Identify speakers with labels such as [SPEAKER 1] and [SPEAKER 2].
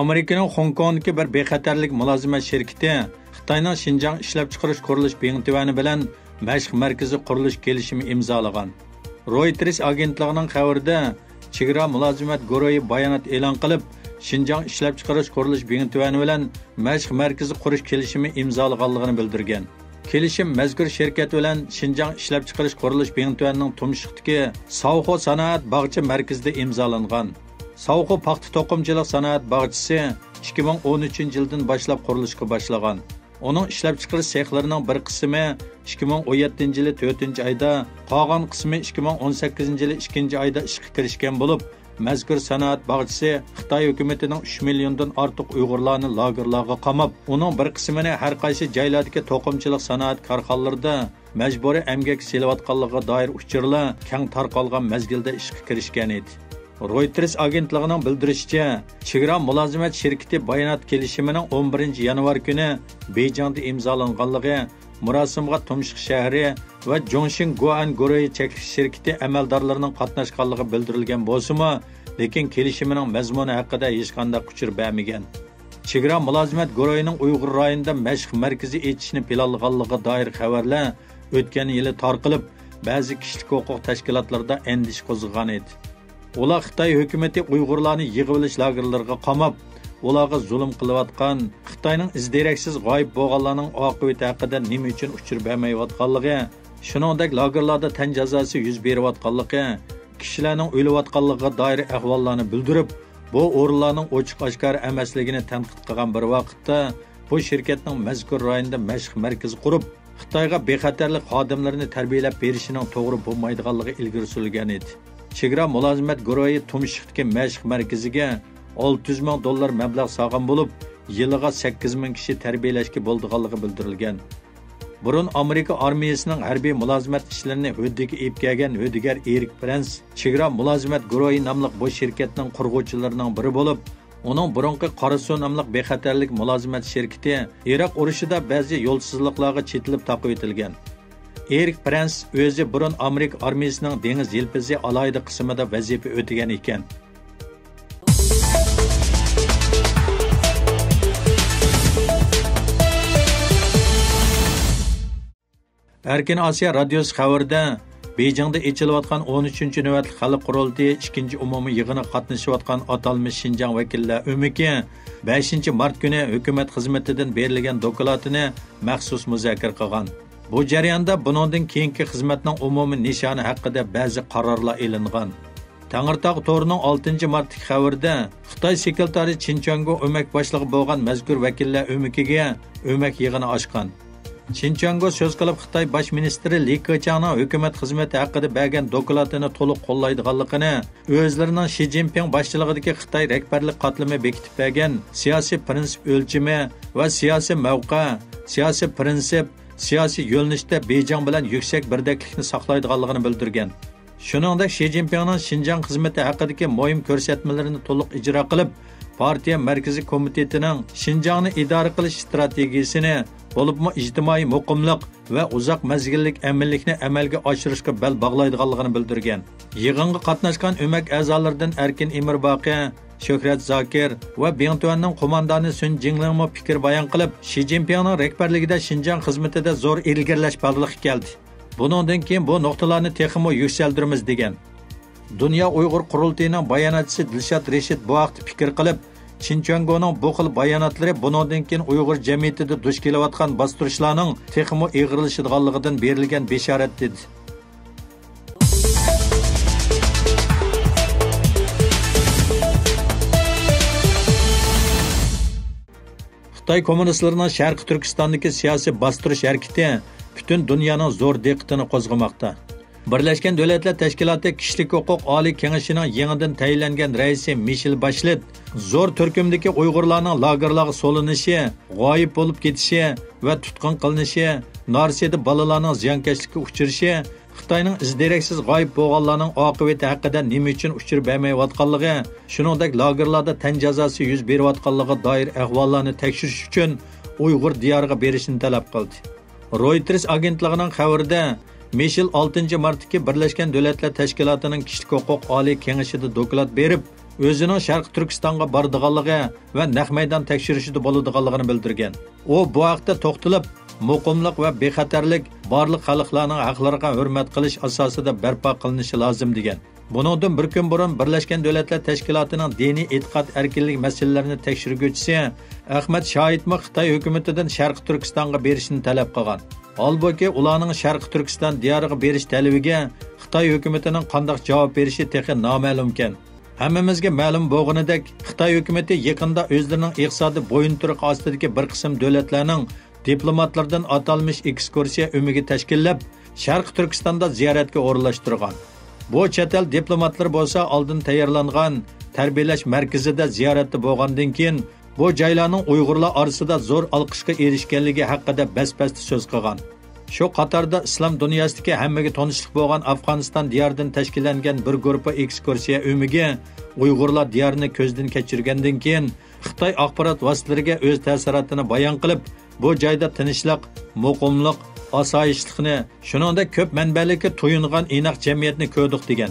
[SPEAKER 1] Amerikaning Hong Kongdagi bir bexatarlik mulozimat shirkati Xitoyning Xinjiang ishlab chiqarish qurilish bengtuvani bilan mashq markazi qurilish kelishimi imzolagan. Reuters agentligining xabarida chegara mulozimat guruhi bayonot e'lon qilib, Xinjiang ishlab chiqarish qurilish bengtuvani bilan mashq markazi qurish kelishimi imzolaganligini bildirgan. Kelishim mazkur shirkat bilan Xinjiang ishlab chiqarish qurilish bengtuvanining tumshuqdagi Savxo sanoat bog'cha markazida imzolangan. Savxo paxta to'qimchilik sanoat bog'chasi 2013-yildan boshlab qurilishga boshlagan. Onun ishlab chiqarish sexlarining bir qismi 2017-yili 4-oyda, qolgan qismi 2018-yili 2-oyda ishga kirishgan bo'lib, mazkur sanoat bog'chasi Xitoy hukumatining 3 milliondan ortiq Uyg'urlarni lagerlarga qamab, uning bir qismini har qaysi joylardagi to'qimchilik sanoat korxonalarida majburiy emgak selayotganligiga doir uchurlar keng tarqalgan mezgilda ishga kirishgan edi. Reuters agentligining bildirishicha, chegara mulozimat shirkati bayonot kelishimining 11-yanvar kuni Beyjingda imzolanganligi, murosimga Tumshuq shahri va Zhongxin Guan guruhi cheklash shirkati amaldorlarining qatnashganligi bildirilgan bo'lsa-mu, lekin kelishimining mazmuni haqida hech qanday uchur bermagan. Chegara mulozimat guruhining Uyg'ur rayonida mashq markazi ochishni planlaganligiga doir xabarlar o'tgan yili tarqalib, ba'zi kishilik huquq tashkilotlarida endish qo'zg'agan edi. Ular Xitoy hukumati Uyg'urlarni yig'ib olish lagerlariga qamab, ularga zulm qilayotgan, Xitoyning izderaksiz g'oyib bo'lganlarning oqibati haqida nima uchun uchur bermayotganligi, shuningdek lagerlarda tan jazosi yuz berayotganligi, kishilarning o'layotganligiga doir ahvollarni bildirib, bu o'rinlarning ochiq-oshkor emasligini tanqid qilgan bir vaqtda, bu shirkatning mazkur rayonda mashq markazi qurib, Xitoyga bexatarlik xodimlarini tarbiyalab berishining to'g'ri bo'lmaydiganligi ilgari surilgan edi. Chegara mulozimat guruhi Tumshuqdagi mashq markaziga $600,000 mablag' solgan bo'lib, yiliga 8,000 kishi tarbiyalashga bo'ldiganligi bildirilgan. Burun Amerika armiyasining harbiy mulozimat ishlarini huddiga olib kelgan huddigar Erik Prens chegara mulozimat guruhi nomli bu shirkatning qurg'uvchilarining biri bo'lib, uning burunqi Qarasu nomli bexatarlik mulozimat shirkati Iroq urushida ba'zi yo'lsizliklarga chetilib taqib etilgan. Erik Prens o'zi burun Amerika armiyasining dengiz yelpizi alayda qismida vazifa o'tagan ekan. Erkin Osiyo radiosi xabarida Beyjingda echilayotgan 13-navbatli xalq qurultiyi 2-umumiy yig'iniga qatnashayotgan atalmish Xinjiang vakillar o'miki 5-mart kuni hukumat xizmatidan berilgan dokladini maxsus muzokara qilgan. Bu jarayonda buningdan keyingi xizmatning umumiy nishoni haqida ba'zi qarorlar e'lingan. Tangirtog' to'rining 6-martdagi xabarida Xitoy sekretari Chinchongo o'mak boshlig'i bo'lgan mazkur vakillar o'makiga o'mak yig'ini ochgan. Chinchongo so'z qilib Xitoy bosh ministri Li Keqiangning hukumat xizmati haqida bergan dokladini to'liq qo'llaydiganligini, o'zlarining Xi Jinping boshchiligidagi Xitoy rahbarlik qatlami bekitib bergan siyosiy prinsip o'lchami va siyosiy mavqe, siyosiy prinsip, siyosiy yo'nalishda Beyjing bilan yuksak birdaklikni saqlaydiganligini bildirgan. Shuningdek, Xi Jinpingning Xinjiang xizmati haqidagi muhim ko'rsatmalarini to'liq ijro qilib, partiya markaziy komitetining Xinjiangni idora qilish strategiyasini bo'libmi ijtimoiy muqimlik va uzoq mazgillik aminlikni amalga oshirishga bel bog'laydiganligini bildirgan. Yig'inga qatnashgan o'mak a'zolaridan Erkin Emirbaqi, Shuhrat Zokir va Bengtuanning qo'mondoni Sun Jinglingmi fikr bayon qilib, Xi Jinpingning rahbarligida Xinjiang xizmatida zo'r ilgirlash bog'liq keldi. Buningdan keyin bu nuqtalarni texmo yuksaltiramiz degan. Dunyo Uyg'ur qurultiyining bayonotchisi Dilshod Reshid bu vaqt fikr qilib, Chinchongoning bu xil bayonotlari buningdan keyin Uyg'ur jamiyatida duch kelayotgan bostirishlarning texmo eg'rilishidiganligidan berilgan besharat dedi. Xitoy kommunistlarining Sharqi Turkistondagi siyosiy bostirish harakati butun dunyoning zo'r diqqatini qo'zg'amoqda. Birlashgan Davlatlar Tashkiloti Kishilik huquq oliy kengashining yangidan tayinlangan raisi Michel Bachelet zo'r turkumdagi Uyg'urlarning lagerlarga solinishi, g'oyib bo'lib ketishi va tutqun qilinishi, Norsiyada bolalarning ziyonkashlikka uchrashi, Xitoyning izderaksiz g'oyib bo'lganlarning oqibati haqida nima uchun uchur bermayotganligi, shuningdek lagerlarda tan jazosi yuz berayotganligiga doir ahvollarni tekshirish uchun Uyg'ur diyoriga berishni talab qildi. Reuters agentligining xabarida Michel 6-martdagi Birlashgan Davlatlar Tashkilotining Kishilik huquq oliy kengashida doklad berib, o'zining Sharq Turkistonga bordiganligi va naq maydon tekshirishida bo'ladiganligini bildirgan. U bu haqda to'xtalib, muqimlik va bexatarlik barliq xalqlarning haqlariga hurmat qilish asosida barpo qilinishi lozim degan. Buningdan bir kun burun Birlashgan Davlatlar Tashkilotining diniy e'tiqod erkinligi masalalarini tekshiruvchisi Ahmad Shohidmi Xitoy hukumatidan Sharq Turkistonga berishni talab qilgan. Halbuki ularning Sharq Turkiston diyoriga berish talabiga Xitoy hukumatining qanday javob berishi texi noma'lum ekan. Hammamizga ma'lum bo'lganidek, Xitoy hukumati yaqinda o'zlarining iqtisodiy bo'yinturuq ostidagi bir qism davlatlarning diplomatlardan atalmış ekskursiya ömügi tashkillab, Sharq Turkistonda ziyoratga o'rinlashtirgan. Bu chet el diplomatlar bo'lsa oldin tayyorlangan tarbiyalash markazida ziyoratda bo'lgandan keyin bu joylarning Uyg'urlar orasida zo'r olqishga erishganligi haqida bas-basta so'z qilgan. Shu qatorda islom dunyosidagi hammaga tanishlik bo'lgan Afg'oniston diyoridan tashkillangan bir guruh ekskursiya ömügi Uyg'urlar diyorini ko'zdan kechirgandan keyin Xitoy axborot vositalariga o'z ta'sirotini bayon qilib, bu joyda tinchlik, muqimlik, osoyishlikni, shuningdek ko'p manbalikka to'yingan inoq jamiyatni ko'rdik degan.